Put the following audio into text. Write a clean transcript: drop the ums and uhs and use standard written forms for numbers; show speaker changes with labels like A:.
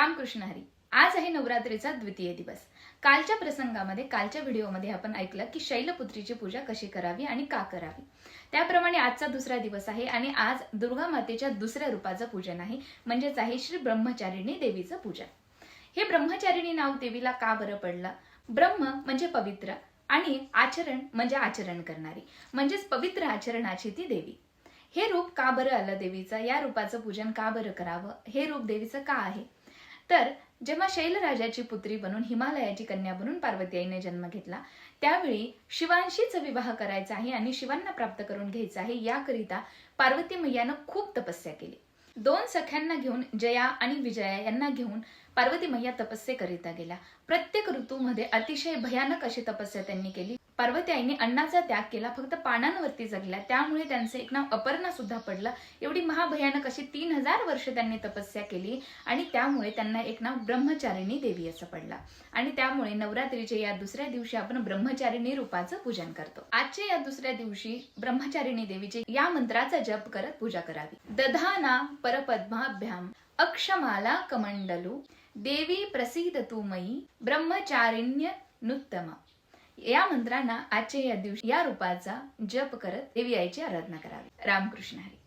A: रामकृष्ण हरी। आज आहे नवरात्रीचा द्वितीय दिवस। कालच्या प्रसंगामध्ये कालच्या व्हिडिओमध्ये आपण ऐकलं की शैलपुत्रीची पूजा कशी करावी आणि का करावी। त्याप्रमाणे आजचा दुसरा दिवस आहे आणि आज दुर्गा मातेच्या दुसऱ्या रूपाचं पूजन आहे, म्हणजेच आहे श्री ब्रह्मचारिणी देवीचं पूजन। हे ब्रह्मचारिणी नाव देवीला का बरं पडलं? ब्रह्म म्हणजे पवित्र आणि आचरण म्हणजे आचरण करणारी, म्हणजेच पवित्र आचरणाची ती देवी। हे रूप का बरं आलं देवीचं? या रूपाचं पूजन का बरं करावं? हे रूप देवीचं का आहे? तर जेव्हा शैलराजाची पुत्री बनून हिमालयाची कन्या बनून पार्वती आईने जन्म घेतला, त्यावेळी शिवांशीच विवाह करायचा आहे आणि शिवांना प्राप्त करून घ्यायचा आहे, याकरिता पार्वती मैयानं खूप तपस्या केली। दोन सख्यांना घेऊन, जया आणि विजया यांना घेऊन पार्वती मैया तपस्येकरिता गेल्या। प्रत्येक ऋतूमध्ये अतिशय भयानक अशी तपस्या त्यांनी केली। पार्वती आईने अन्नाचा त्याग केला, फक्त पानांवरती जगल्या, त्यामुळे त्यांचे एक नाव अपर्णा सुद्धा पडलं। एवढी महाभयानक अशी 3000 वर्ष त्यांनी तपस्या केली आणि त्यामुळे त्यांना एक नाव ब्रह्मचारिणी देवी असं पडलं। आणि त्यामुळे नवरात्रीच्या या दुसऱ्या दिवशी आपण ब्रह्मचारिणी रूपाचं पूजन करतो। आजच्या या दुसऱ्या दिवशी ब्रह्मचारिणी देवीचे या मंत्राचा जप करत पूजा करावी। दधाना परपद्माभ्याम अक्षमाला कमंडलू देवी प्रसीद तू मयी ब्रह्मचारिण्य नुत्तमा। या मंत्रांना आजच्या या दिवशी या रूपाचा जप करत देवी आईची आराधना करावी। रामकृष्ण हरी।